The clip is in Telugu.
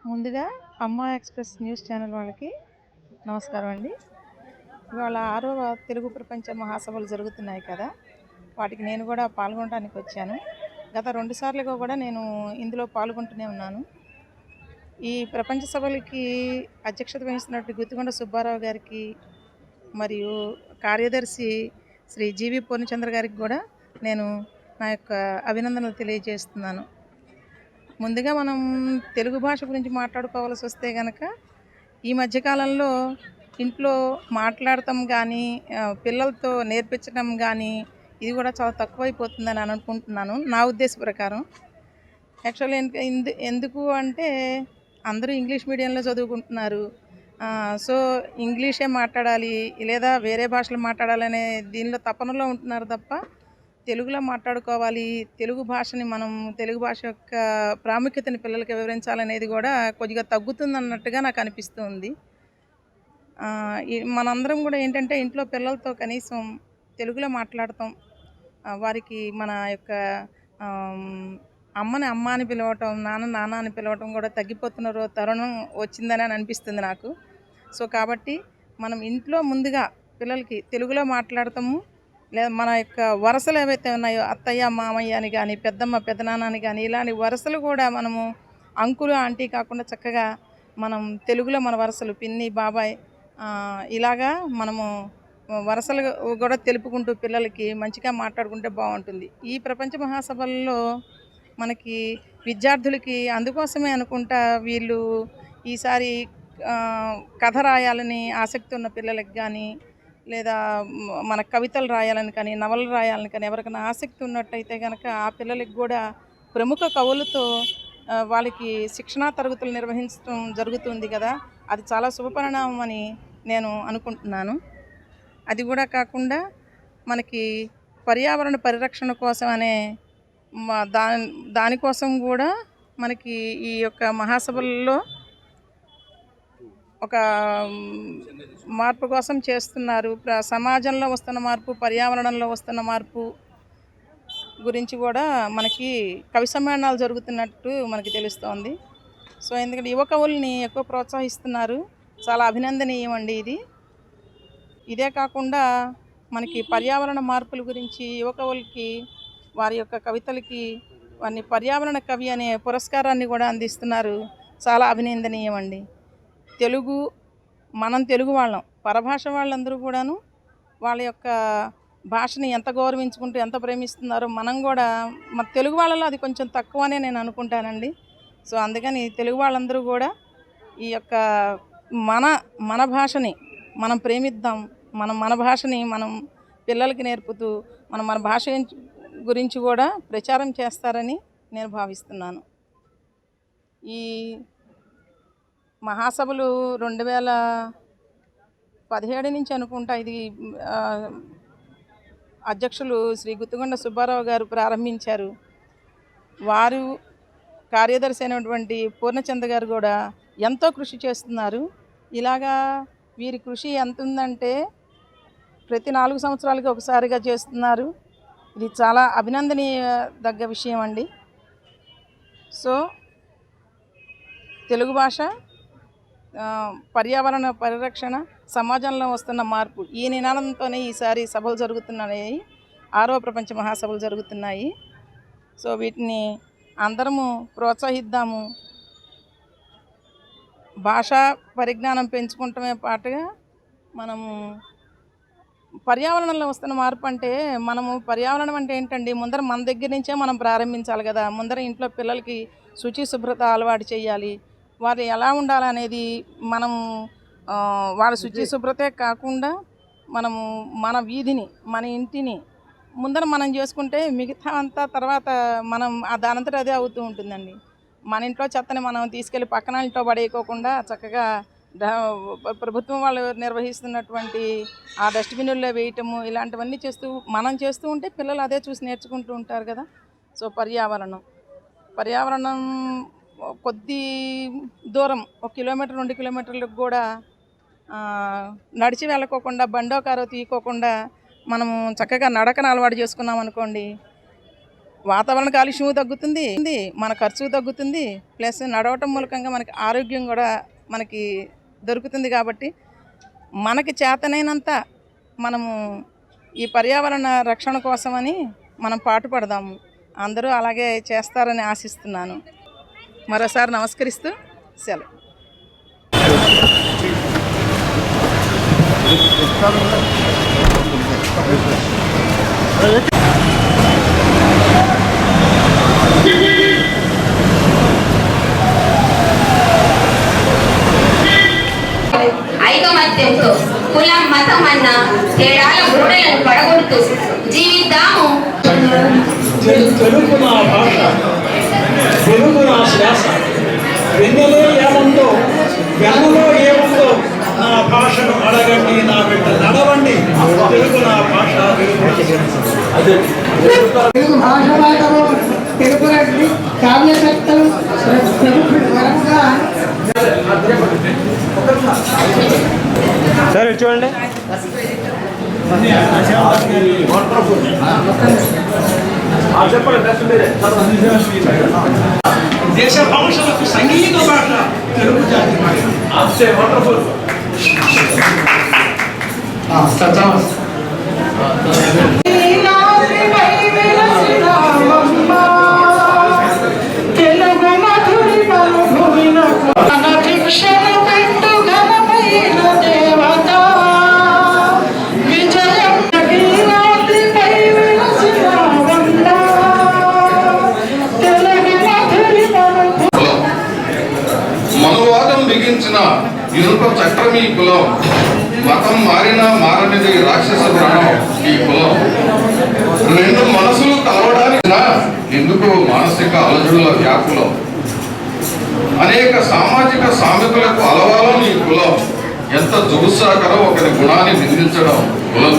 ముందుగా అమ్మా ఎక్స్ప్రెస్ న్యూస్ ఛానల్ వాళ్ళకి నమస్కారం అండి. ఇవాళ 6వ తెలుగు ప్రపంచ మహాసభలు జరుగుతున్నాయి కదా, వాటికి నేను కూడా పాల్గొనడానికి వచ్చాను. గత 2 సార్లుగా కూడా నేను ఇందులో పాల్గొంటూనే ఉన్నాను. ఈ ప్రపంచ సభలకి అధ్యక్షత వహిస్తున్నట్టు గుత్తికొండ సుబ్బారావు గారికి మరియు కార్యదర్శి శ్రీ జీవి పూర్ణచంద్ర గారికి కూడా నేను నా యొక్క అభినందనలు తెలియజేస్తున్నాను. ముందుగా మనం తెలుగు భాష గురించి మాట్లాడుకోవాల్సి వస్తే కనుక, ఈ మధ్యకాలంలో ఇంట్లో మాట్లాడటం కానీ పిల్లలతో నేర్పించడం కానీ ఇది కూడా చాలా తక్కువైపోతుందని అనుకుంటున్నాను, నా ఉద్దేశ ప్రకారం. యాక్చువల్లీ ఎందుకు అంటే అందరూ ఇంగ్లీష్ మీడియంలో చదువుకుంటున్నారు. సో ఇంగ్లీషే మాట్లాడాలి లేదా వేరే భాషలు మాట్లాడాలనే దీనిలో తపనలో ఉంటున్నారు తప్ప తెలుగులో మాట్లాడుకోవాలి, తెలుగు భాషని మనం తెలుగు భాష యొక్క ప్రాముఖ్యతని పిల్లలకి వివరించాలనేది కూడా కొద్దిగా తగ్గుతుందన్నట్టుగా నాకు అనిపిస్తుంది. మనందరం కూడా ఏంటంటే ఇంట్లో పిల్లలతో కనీసం తెలుగులో మాట్లాడతాం, వారికి మన యొక్క అమ్మని అమ్మ అని పిలవటం, నాన్న అని పిలవటం కూడా తగ్గిపోతున్న తరుణం వచ్చిందని అనిపిస్తుంది నాకు. సో కాబట్టి మనం ఇంట్లో ముందుగా పిల్లలకి తెలుగులో మాట్లాడతాము, లేదా మన యొక్క వరసలు ఏవైతే ఉన్నాయో అత్తయ్య మామయ్య అని కానీ పెద్దమ్మ పెద్దనాన్న అని కానీ ఇలాంటి వరసలు కూడా మనము అంకులు ఆంటీ కాకుండా చక్కగా మనం తెలుగులో మన వరసలు పిన్ని బాబాయ్ ఇలాగా మనము వరసలు కూడా తెలుపుకుంటూ పిల్లలకి మంచిగా మాట్లాడుకుంటే బాగుంటుంది. ఈ ప్రపంచ మహాసభల్లో మనకి విద్యార్థులకి అందుకోసమే అనుకుంటా వీళ్ళు ఈసారి కథ రాయాలని ఆసక్తి ఉన్న పిల్లలకి కానీ లేదా మన కవితలు రాయాలని కానీ నవలలు రాయాలని కానీ ఎవరికైనా ఆసక్తి ఉన్నట్టయితే కనుక ఆ పిల్లలకి కూడా ప్రముఖ కవులతో వాళ్ళకి శిక్షణా తరగతులు నిర్వహించడం జరుగుతుంది కదా, అది చాలా శుభపరిణామం అని నేను అనుకుంటున్నాను. అది కూడా కాకుండా మనకి పర్యావరణ పరిరక్షణ కోసం అనే దానికోసం కూడా మనకి ఈ యొక్క మహాసభల్లో ఒక మార్పు కోసం చేస్తున్నారు. సమాజంలో వస్తున్న మార్పు, పర్యావరణంలో వస్తున్న మార్పు గురించి కూడా మనకి కవి సమ్మేళనాలు జరుగుతున్నట్టు మనకి తెలుస్తోంది. సో ఎందుకంటే యువ కవుల్ని ఎక్కువ ప్రోత్సహిస్తున్నారు, చాలా అభినందనీయం అండి ఇది. ఇదే కాకుండా మనకి పర్యావరణ మార్పుల గురించి యువ కవులకి వారి యొక్క కవితలకి వారిని పర్యావరణ కవి అనే పురస్కారాన్ని కూడా అందిస్తున్నారు, చాలా అభినందనీయం అండి. మనం తెలుగు వాళ్ళం, పరభాష వాళ్ళందరూ కూడాను వాళ్ళ యొక్క భాషని ఎంత గౌరవించుకుంటూ ఎంత ప్రేమిస్తున్నారో మనం కూడా మన తెలుగు వాళ్ళలో అది కొంచెం తక్కువనే నేను అనుకుంటానండి. సో అందుకని తెలుగు వాళ్ళందరూ కూడా ఈ యొక్క మన భాషని మనం ప్రేమిద్దాం, మన భాషని మనం పిల్లలకి నేర్పుతూ మన భాష గురించి కూడా ప్రచారం చేస్తారని నేను భావిస్తున్నాను. ఈ మహాసభలు 2017 నుంచి అనుకుంటా ఇది అధ్యక్షులు శ్రీ గుత్తికొండ సుబ్బారావు గారు ప్రారంభించారు. వారు కార్యదర్శి అయినటువంటి పూర్ణచంద్ర గారు కూడా ఎంతో కృషి చేస్తున్నారు. ఇలాగా వీరి కృషి ఎంత ఉందంటే ప్రతి 4 సంవత్సరాలకి ఒకసారిగా చేస్తున్నారు. ఇది చాలా అభినందనీయదగ్గ విషయం అండి. సో తెలుగు భాష పర్యావరణ పరిరక్షణ, సమాజంలో వస్తున్న మార్పు ఈ నినాదంతోనే ఈసారి సభలు జరుగుతున్నాయి, 6వ ప్రపంచ మహాసభలు జరుగుతున్నాయి. సో వీటిని అందరము ప్రోత్సహిద్దాము. భాషా పరిజ్ఞానం పెంచుకుంటమే పాటుగా మనము పర్యావరణంలో వస్తున్న మార్పు అంటే మనము పర్యావరణం అంటే ఏంటండి, ముందర మన దగ్గర నుంచే మనం ప్రారంభించాలి కదా. ముందర ఇంట్లో పిల్లలకి శుచి శుభ్రత అలవాటు చేయాలి. వారు ఎలా ఉండాలనేది మనం వాళ్ళ శుచి శుభ్రతే కాకుండా మనము మన వీధిని, మన ఇంటిని ముందర మనం చేసుకుంటే మిగతా అంతా తర్వాత మనం దానంతట అదే అవుతూ ఉంటుందండి. మన ఇంట్లో చెత్తని మనం తీసుకెళ్ళి పక్కన ఇంట్లో పడేయకోకుండా చక్కగా ప్రభుత్వం వాళ్ళు నిర్వహిస్తున్నటువంటి ఆ డస్ట్బిన్నుల్లో వేయటము ఇలాంటివన్నీ మనం చేస్తూ ఉంటే పిల్లలు అదే చూసి నేర్చుకుంటూ ఉంటారు కదా. సో పర్యావరణం కొద్ది దూరం 1 కిలోమీటర్ 2 కిలోమీటర్లకు కూడా నడిచి వెళ్ళకోకుండా బండో కారో తీయకోకుండా మనము చక్కగా నడకను అలవాటు చేసుకున్నాం అనుకోండి, వాతావరణ కాలుష్యం తగ్గుతుంది, మన ఖర్చు తగ్గుతుంది, ప్లస్ నడవటం మూలకంగా మనకి ఆరోగ్యం కూడా మనకి దొరుకుతుంది. కాబట్టి మనకి చేతనైనంత మనము ఈ పర్యావరణ రక్షణ కోసమని మనం పాటుపడదాము. అందరూ అలాగే చేస్తారని ఆశిస్తున్నాను. మరోసారి నమస్కరిస్తూ సెలవు. ఐకమత్యంతో కులం మతం అన్న తేడాల గోడలను పడగొడుతూ జీవిద్దాము. తెలుగు నా భాష, తెలుగు నా శ్వాస, వెన్నెలో ఏముందో వెన్నలో ఏముందో నా భాషను అడగండి, నా బిడ్డ నడవండి. తెలుగు నా భాష, తెలుగు భాష పాఠము తెలుగు కావ్యకర్తలు వరంగా సరే చూడండి. దేశ భాషలకు సంగీత భాష తెలుగు జాతి భాష. వండర్ఫుల్. మనువాదం బిగించిన ఇనుప చక్రం ఈ కులం, మతం మారినా మారనిది రాక్షస ప్రాణం ఈ కులం. రెండు మనసులు కలవడానికి ఎందుకు మానసిక అలజడుల వ్యాకులం, అనేక సామాజిక సామెతలకు అలవాలం ఈ కులం. ఎంత జుగుసాకరం ఒకరి గుణాన్ని నిందించడం కులం.